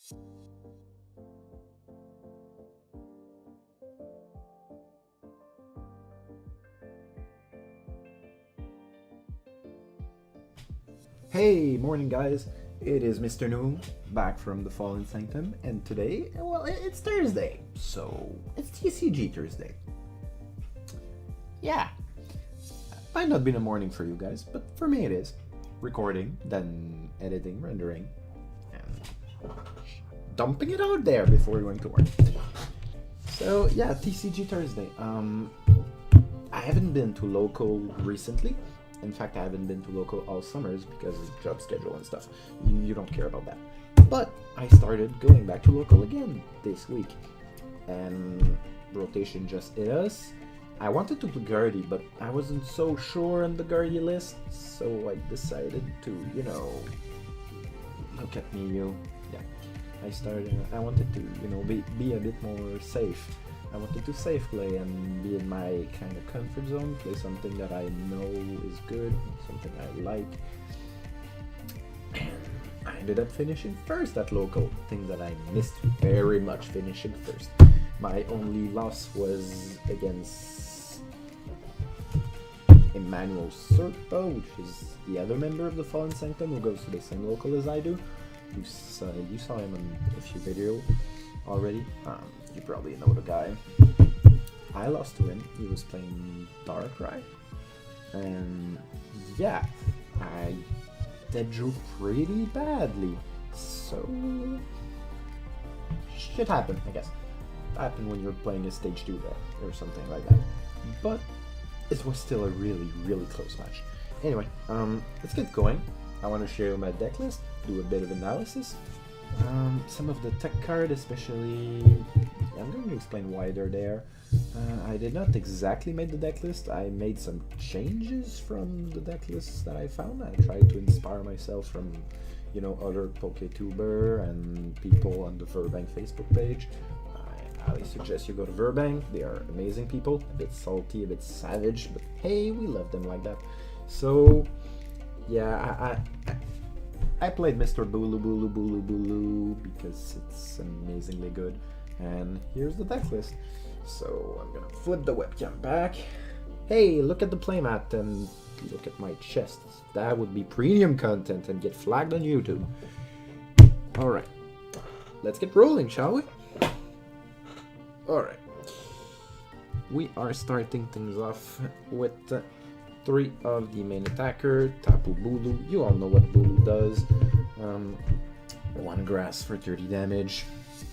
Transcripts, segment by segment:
Hey, morning guys, it is Mr. New, back from the Fallen Sanctum, and today, well, it's Thursday, so it's TCG Thursday. Yeah, might not be the morning for you guys, but for me it is. Recording, then editing, rendering, and dumping it out there before going to work. So yeah, TCG Thursday. I haven't been to local recently. In fact, I haven't been to local all summers because of job schedule and stuff. You don't care about that. But I started going back to local again this week. And rotation just hit us. I wanted to do Guardy, but I wasn't so sure on the Guardy list. So I decided to, look at me, you. Yeah. I wanted to, be a bit more safe. I wanted to safe play and be in my kind of comfort zone, play something that I know is good, something I like. And I ended up finishing first at local, thing that I missed very much, finishing first. My only loss was against Emmanuel Serpo, which is the other member of the Fallen Sanctum who goes to the same local as I do. You saw him in a few videos already. You probably know the guy. I lost to him. He was playing Darkrai, and yeah, I dead drew pretty badly. So shit happened, I guess. Happened when you're playing a stage 2 deck or something like that. But it was still a really, really close match. Anyway, let's get going. I want to share my deck list, do a bit of analysis. Some of the tech card, especially, I'm going to explain why they're there. I did not exactly make the deck list. I made some changes from the deck lists that I found. I tried to inspire myself from, other PokeTuber and people on the Verbank Facebook page. I highly suggest you go to Verbank. They are amazing people, a bit salty, a bit savage, but hey, we love them like that. So, yeah, I played Mr. Bulu because it's amazingly good, and here's the deck list. So I'm gonna flip the webcam back. Hey, look at the playmat and look at my chest. That would be premium content and get flagged on YouTube. Alright, let's get rolling, shall we? Alright, we are starting things off with 3 of the main attacker, Tapu Bulu. You all know what Bulu does. 1 grass for 30 damage.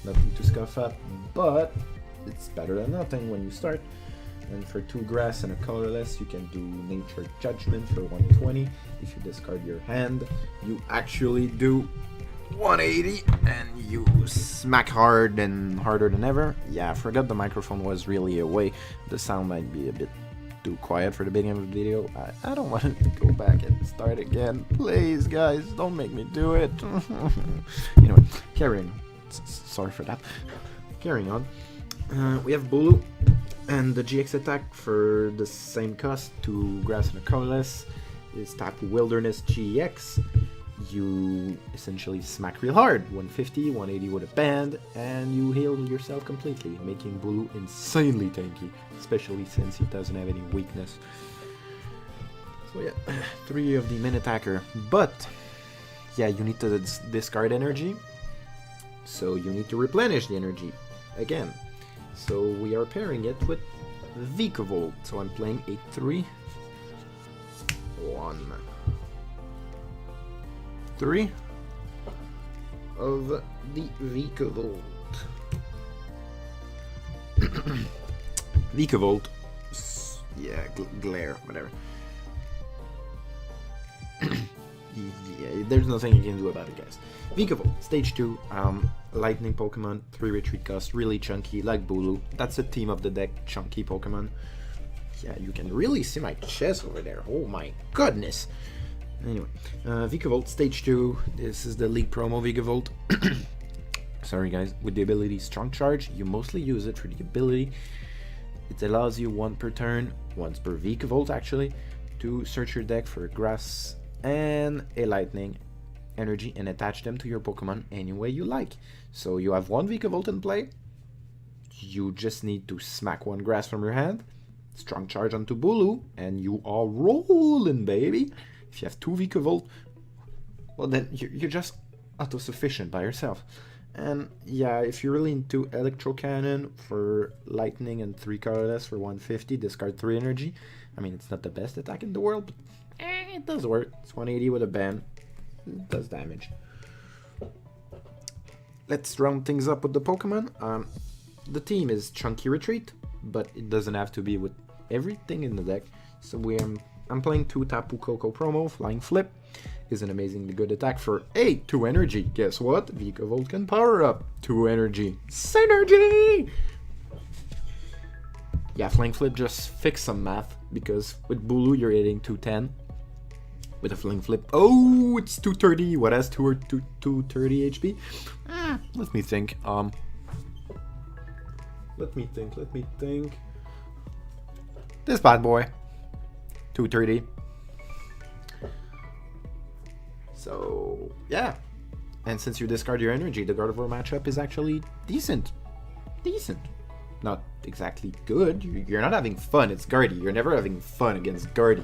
Nothing to scoff at, but it's better than nothing when you start. And for 2 grass and a colorless, you can do Nature Judgment for 120. If you discard your hand, you actually do 180 and you smack hard and harder than ever. Yeah, I forgot the microphone was really away. The sound might be a bit too quiet for the beginning of the video. I don't want to go back and start again. Please, guys, don't make me do it. Anyway, carrying. Sorry for that. Carrying on. We have Bulu and the GX attack for the same cost, 2 grass and a colorless, is Tapu Wilderness GX. You essentially smack real hard, 150, 180 with a band, and you heal yourself completely, making Bulu insanely tanky, especially since he doesn't have any weakness. So yeah, 3 of the main attacker, but yeah, you need to discard energy, so you need to replenish the energy again. So we are pairing it with Vicka-Bulu, so I'm playing 8-3, 1, 3 of the Vicka-Bulu. Vicka-Bulu, yeah, glare, whatever. Yeah, there's nothing you can do about it, guys. Vicka-Bulu, stage 2, lightning Pokemon, 3 retreat cost, really chunky, like Bulu. That's the theme of the deck, chunky Pokemon. Yeah, you can really see my chest over there. Oh my goodness. Anyway, Vicka-Bulu, stage 2. This is the league promo Vicka-Bulu. Sorry guys, with the ability Strong Charge, you mostly use it for the ability. It allows you 1 per turn, once per Vicka-Bulu actually, to search your deck for a grass and a lightning energy and attach them to your Pokemon any way you like. So you have one Vicka-Bulu in play, you just need to smack one grass from your hand, strong charge onto Bulu, and you are rolling, baby. If you have two Vicka-Bulu, well then you're just auto-sufficient by yourself. And yeah, if you're really into Electro Cannon for lightning and 3 colorless for 150, discard 3 energy. I mean, it's not the best attack in the world, but it does work. It's 180 with a ban. It does damage. Let's round things up with the Pokemon. The team is Chunky Retreat, but it doesn't have to be with everything in the deck. So I'm playing 2 Tapu Koko promo. Flying Flip is an amazingly good attack for 2 energy. Guess what? Vicka-Bulu can power up 2 energy. Synergy! Yeah, Flying Flip just fix some math, because with Bulu you're hitting 210. With a Flying Flip, oh, it's 230. What has 230 HP? Let me think. Let me think. This bad boy. 230. So, yeah. And since you discard your energy, the Gardevoir matchup is actually decent. Not exactly good. You're not having fun. It's Guardy. You're never having fun against Guardy.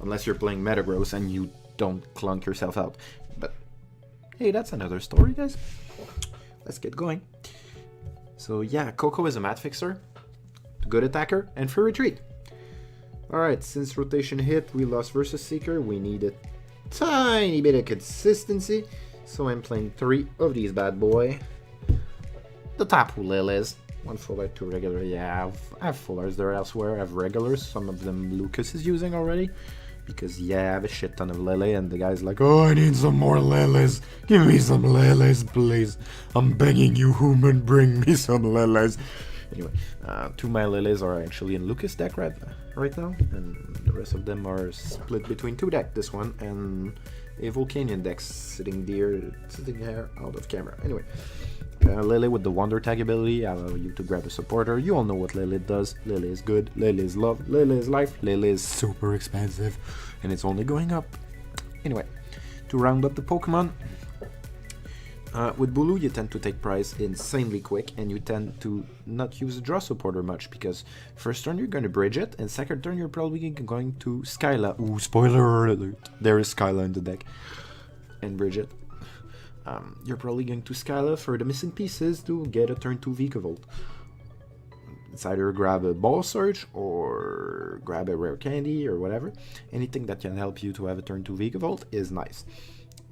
Unless you're playing Metagross and you don't clunk yourself out. But, hey, that's another story, guys. Let's get going. So, yeah, Koko is a mat fixer, good attacker, and free retreat. Alright, since rotation hit, we lost Versus Seeker. We need a tiny bit of consistency. So I'm playing 3 of these bad boy. The Tapu Lilies. 1 full art, 2 regular. Yeah, I have full arts there elsewhere. I have regulars. Some of them Lucas is using already. Because, yeah, I have a shit ton of Lily, and the guy's like, oh, I need some more Lilies. Give me some Lilies, please. I'm begging you, human, bring me some Lilies. Anyway, 2 of my Lilies are actually in Lucas' deck right now, and the rest of them are split between 2 decks. This one and a Volcanion deck sitting here out of camera. Anyway, Lily with the Wonder Tag ability allow you to grab a supporter. You all know what Lily does. Lily is good, Lily is love, Lily is life, Lily is super expensive, and it's only going up. Anyway, to round up the Pokemon, with Bulu you tend to take prize insanely quick, and you tend to not use a draw supporter much, because first turn you're going to bridge it, and second turn you're probably going to Skyla. Ooh, spoiler alert, there is Skyla in the deck, and bridge it. You're probably going to Skyla for the missing pieces to get a turn 2 Vicka-Bulu. It's either grab a Ball Search or grab a Rare Candy or whatever. Anything that can help you to have a turn 2 Vicka-Bulu is nice.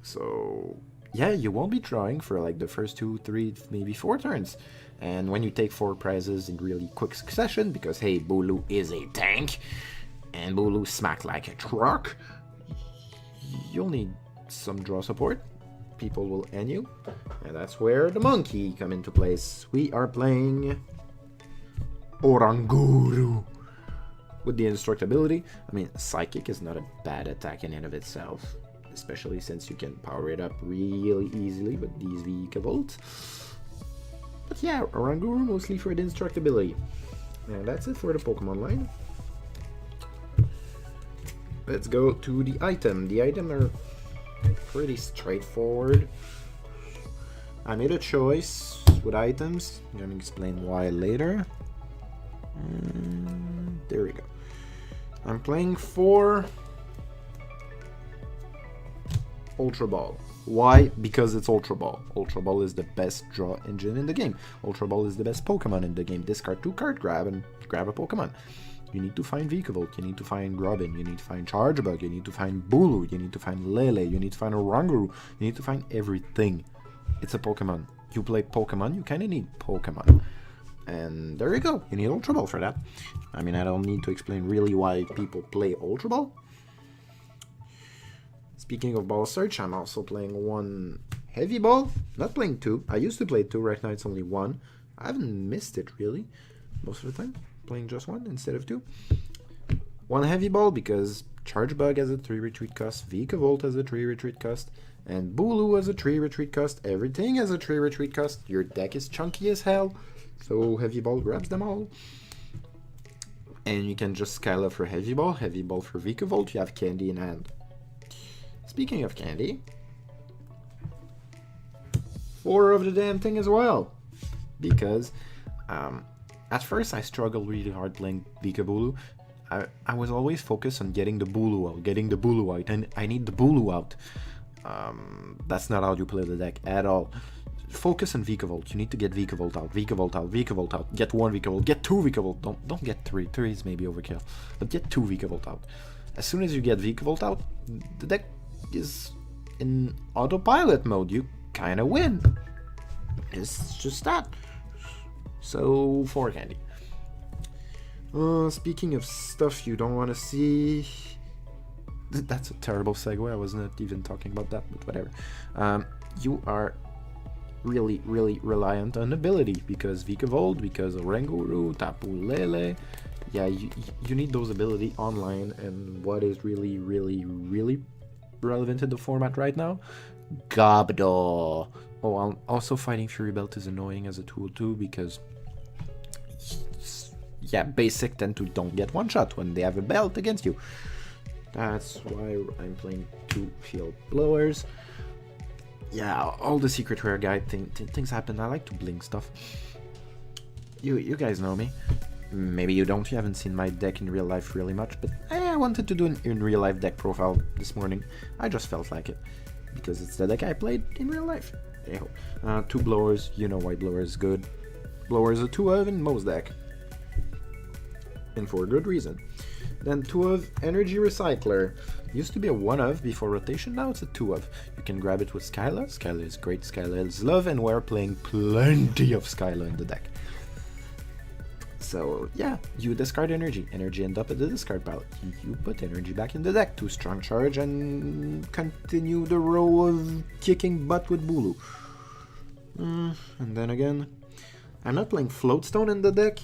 So, yeah, you won't be drawing for like the first 2, 3, maybe 4 turns. And when you take 4 prizes in really quick succession, because hey, Bulu is a tank, and Bulu smack like a truck, you'll need some draw support. People will end you, and that's where the monkey come into place. We are playing Oranguru with the indestructibility. I mean, Psychic is not a bad attack in and of itself, especially since you can power it up really easily with these Vicka-Bulu. But yeah, Oranguru mostly for the indestructibility. And that's it for the Pokemon line. Let's go to the item. The item are pretty straightforward. I made a choice with items. I'm going to explain why later. There we go. I'm playing 4 Ultra Ball. Why? Because it's Ultra Ball. Ultra Ball is the best draw engine in the game. Ultra Ball is the best Pokemon in the game. Discard 2 card grab and grab a Pokemon. You need to find Vicka-Bulu, you need to find Grubbin, you need to find Chargebug, you need to find Bulu, you need to find Lele, you need to find Oranguru, you need to find everything. It's a Pokemon. You play Pokemon, you kinda need Pokemon. And there you go, you need Ultra Ball for that. I mean, I don't need to explain really why people play Ultra Ball. Speaking of Ball Search, I'm also playing 1 Heavy Ball. Not playing 2. I used to play 2, right now it's only 1. I haven't missed it really, most of the time. Playing just 1 instead of 2. 1 Heavy Ball because Chargebug has a 3 retreat cost, Vicka-Bulu has a 3 retreat cost, and Bulu has a 3 retreat cost. Everything has a 3 retreat cost. Your deck is chunky as hell, so Heavy Ball grabs them all. And you can just Skyla for Heavy Ball for Vicka-Bulu. You have Candy in hand. Speaking of Candy, 4 of the damn thing as well. Because at first I struggled really hard playing Vicka-Bulu. I was always focused on getting the Bulu out, and I need the Bulu out. That's not how you play the deck at all. Focus on Vicka-Volt. You need to get Vicka-Volt out, Vicka-Volt out, Vicka-Volt out. Get 1 Vicka-Volt, get 2 Vicka-Volt. Don't get 3. 3 is maybe overkill, but get 2 Vicka-Volt out. As soon as you get Vicka-Volt out, the deck is in autopilot mode. You kind of win. It's just that. So 4 candy. Speaking of stuff you don't want to see, that's a terrible segue. I was not even talking about that, but whatever. You are really reliant on ability, because Vicka-Volt, because Oranguru, Tapu Lele. Yeah, you need those ability online, and what is really relevant in the format right now? Gobdo. Oh, also Fighting Fury Belt is annoying as a tool too, because yeah, basic tend to don't get one shot when they have a belt against you. That's why I'm playing 2 field blowers. Yeah, all the secret rare guide things happen. I like to blink stuff. You guys know me. Maybe you don't. You haven't seen my deck in real life really much, but I wanted to do an in real life deck profile this morning. I just felt like it, because it's the deck I played in real life. Anyhow, 2 blowers. You know why blower is good. Blower is a 2 of in most deck, and for a good reason. Then 2 of Energy Recycler. Used to be a 1 of before rotation, now it's a 2 of. You can grab it with Skyla. Skyla is great, Skyla is love, and we're playing plenty of Skyla in the deck. So yeah, you discard energy. Energy end up at the discard pile. You put energy back in the deck to strong charge and continue the row of kicking butt with Bulu. And then again, I'm not playing Floatstone in the deck.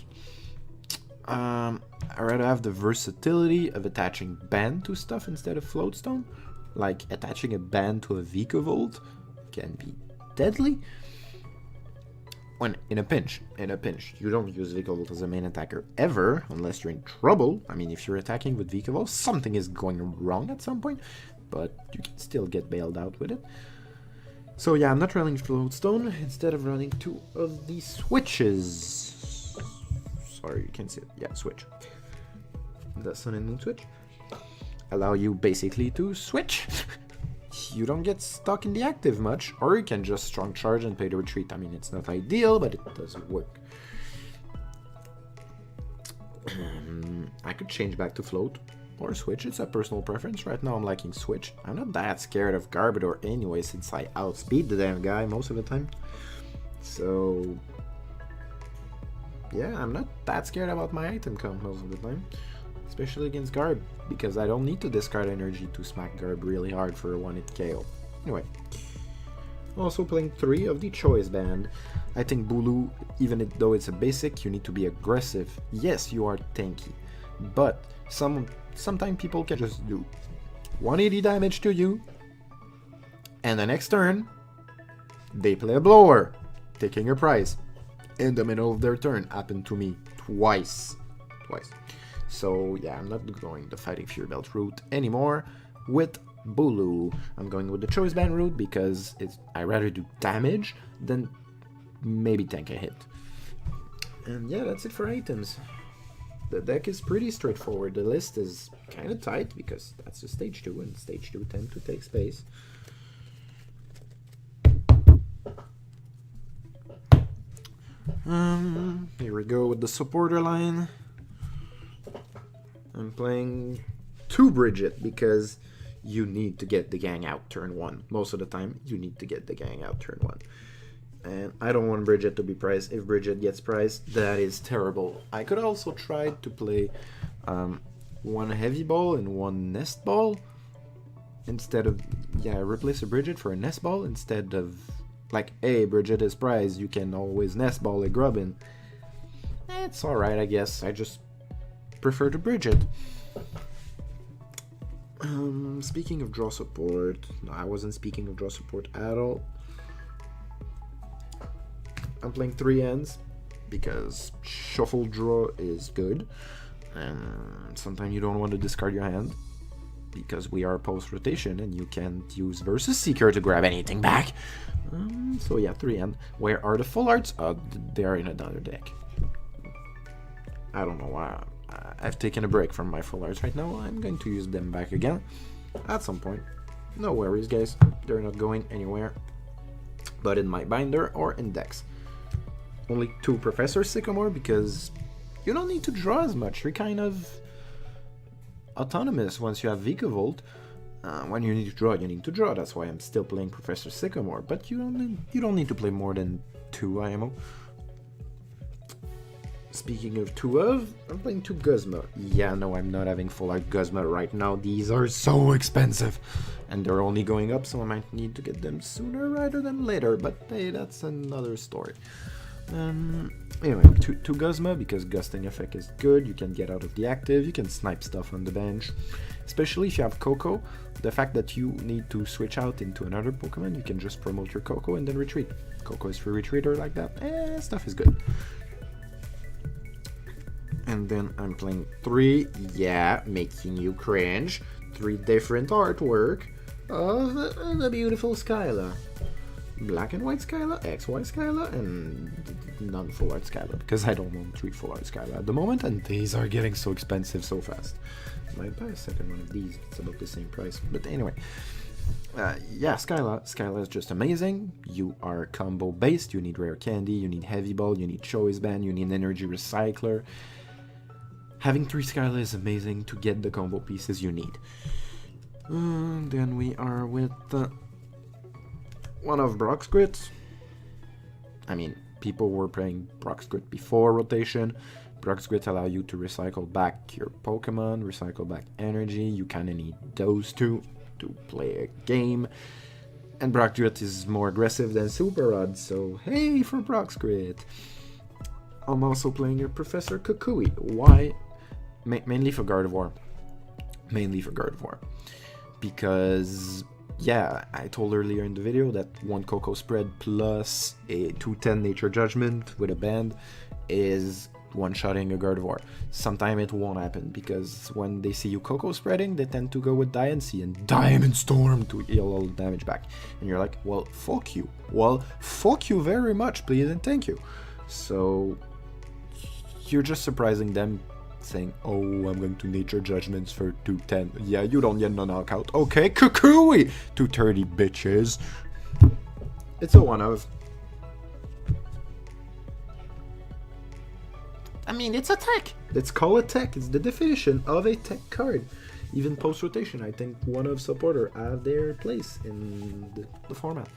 I rather have the versatility of attaching band to stuff instead of Floatstone. Like attaching a band to a Vicka-Volt can be deadly. When in a pinch, you don't use Vicka-Volt as a main attacker ever, unless you're in trouble. I mean, if you're attacking with Vicka-Volt, something is going wrong at some point, but you can still get bailed out with it. So yeah, I'm not running Floatstone, instead of running 2 of these switches. Sorry, you can't see it. Yeah, switch. The Sun and Moon switch allow you basically to switch. You don't get stuck in the active much, or you can just strong charge and pay the retreat. I mean, it's not ideal, but it does work. I could change back to float or switch. It's a personal preference. Right now I'm liking switch. I'm not that scared of Garbodor anyway, since I outspeed the damn guy most of the time. So yeah, I'm not that scared about my item count most of the time, especially against Garb, because I don't need to discard energy to smack Garb really hard for a 1-hit KO. Anyway, also playing 3 of the Choice Band. I think Bulu, even though it's a basic, you need to be aggressive. Yes, you are tanky, but sometimes people can just do 180 damage to you, and the next turn, they play a blower, taking a prize. In the middle of their turn, happened to me twice. So yeah, I'm not going the Fighting Fury Belt route anymore with Bulu. I'm going with the Choice Band route because I rather do damage than maybe tank a hit. And yeah, that's it for items. The deck is pretty straightforward. The list is kind of tight because that's the stage 2, and stage 2 tend to take space. Here we go with the supporter line. I'm playing 2 Bridget because you need to get the gang out turn 1. Most of the time, you need to get the gang out turn 1. And I don't want Bridget to be prized. If Bridget gets prized, that is terrible. I could also try to play 1 Heavy Ball and 1 Nest Ball instead of, replace a Bridget for a Nest Ball instead of, like, hey, Bridget is prized, you can always Nest Ball a Grubbin. It's alright, I guess. I just prefer to Bridget. Speaking of draw support, no, I wasn't speaking of draw support at all. I'm playing 3 ends because shuffle draw is good, and sometimes you don't want to discard your hand. because we are post-rotation and you can't use Versus Seeker to grab anything back. So yeah, 3 and where are the full arts? They are in another deck. I don't know why. I've taken a break from my full arts right now. I'm going to use them back again at some point. No worries, guys. They're not going anywhere but in my binder or index. Only 2 Professor Sycamore because you don't need to draw as much. You're kind of autonomous once you have Vicka-Bulu. When you need to draw, you need to draw. That's why I'm still playing Professor Sycamore. But you don't need to play more than 2 IMO. Speaking of 2 of, I'm playing 2 Guzma. Yeah, no, I'm not having full art Guzma right now. These are so expensive. And they're only going up, so I might need to get them sooner rather than later. But hey, that's another story. Anyway, 2 Guzma, because Gusting Effect is good. You can get out of the active, you can snipe stuff on the bench. Especially if you have Coco, the fact that you need to switch out into another Pokemon, you can just promote your Coco and then retreat. Coco is free retreater like that. Stuff is good. And then I'm playing 3, yeah, making you cringe, 3 different artwork of the beautiful Skyla. Black and white Skyla, XY Skyla, and non-full art Skyla, because I don't own 3 full art Skyla at the moment, and these are getting so expensive so fast. I might buy a second one of these, it's about the same price, but anyway. Yeah, Skyla is just amazing. You are combo based, you need rare candy, you need heavy ball, you need choice band, you need energy recycler. Having 3 Skyla is amazing to get the combo pieces you need. Then we are with one of Broxgrit. I mean, people were playing Broxgrit before rotation. Broxgrit allow you to recycle back your Pokemon, recycle back energy. You kind of need those 2 to play a game. And Broxgrit is more aggressive than Super Rod, so hey for Broxgrit. I'm also playing a Professor Kukui. Why? Mainly for Gardevoir. Because, yeah, I told earlier in the video that 1 Coco spread plus a 210 Nature Judgment with a band is one-shotting a Gardevoir. Sometimes it won't happen, because when they see you Coco spreading, they tend to go with Diancie and Diamond Storm to heal all the damage back. And you're like, well, fuck you. Well, fuck you very much, please, and thank you. So, you're just surprising them, saying, oh, I'm going to Nature Judgments for 210. Yeah, you don't get no knockout. Okay, Kukui! 230, bitches. It's a one of. I mean, it's a tech. It's called a tech. It's the definition of a tech card. Even post-rotation, I think one of supporter have their place in the format.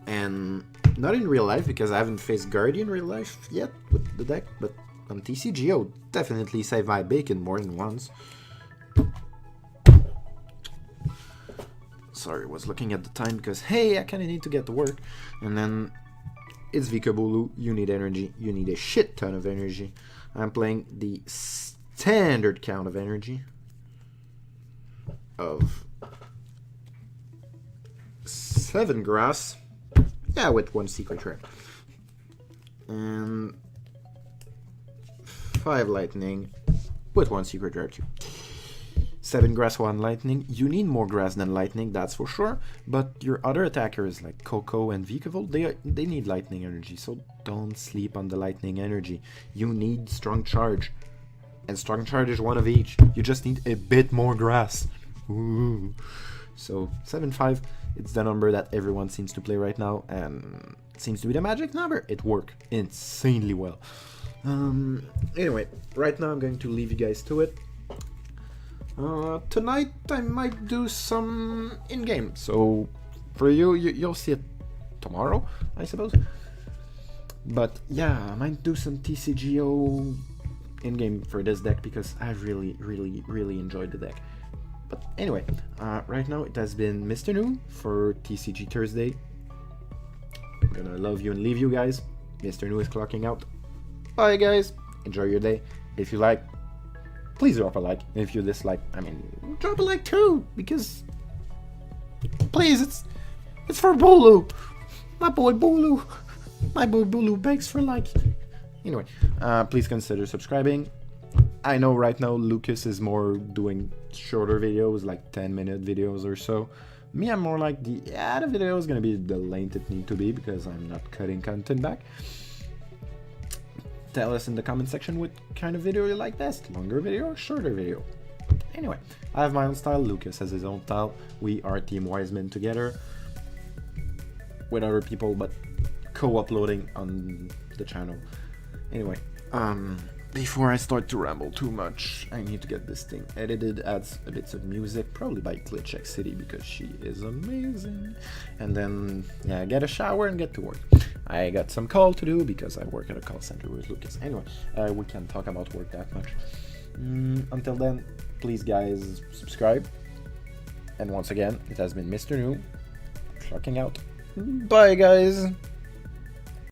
And not in real life, because I haven't faced Guardian real life yet with the deck, but on TCGO, definitely save my bacon more than once. Sorry, I was looking at the time because, hey, I kind of need to get to work. And then it's Vicka-Bulu, you need energy, you need a shit ton of energy. I'm playing the standard count of energy of 7 grass, yeah, with 1 secret rare. And 5 lightning with 1 secret rare too. 7 grass, 1 lightning. You need more grass than lightning, that's for sure. But your other attackers like Coco and Vicka-Bulu, they need lightning energy, so don't sleep on the lightning energy. You need strong charge. And strong charge is 1 of each. You just need a bit more grass. Ooh. So 7-5, it's the number that everyone seems to play right now, and it seems to be the magic number. It worked insanely well. Anyway, right now I'm going to leave you guys to it. Tonight I might do some in-game, so for you'll see it tomorrow, I suppose. But yeah, I might do some TCGO in-game for this deck because I really enjoyed the deck. But anyway, right now it has been Mr. New for TCG Thursday. I'm gonna love you and leave you guys. Mr. New is clocking out. Bye guys, enjoy your day. If you like, please drop a like. If you dislike, I mean, drop a like too, because please, it's for Bulu. My boy Bulu. My boy Bulu begs for like. Anyway, please consider subscribing. I know right now Lucas is more doing shorter videos, like 10-minute videos or so. Me, I'm more like the video is gonna be the length it need to be because I'm not cutting content back. Tell us in the comment section what kind of video you like best, longer video or shorter video. Anyway, I have my own style, Lucas has his own style. We are Team Wiseman together with other people, but co-uploading on the channel. Anyway, before I start to ramble too much, I need to get this thing edited, add a bit of music, probably by glitchxcity because she is amazing. And then, yeah, get a shower and get to work. I got some call to do because I work at a call center with Lucas. Anyway, we can't talk about work that much. Until then, please guys, subscribe. And once again, it has been Mr. New, clocking out. Bye guys!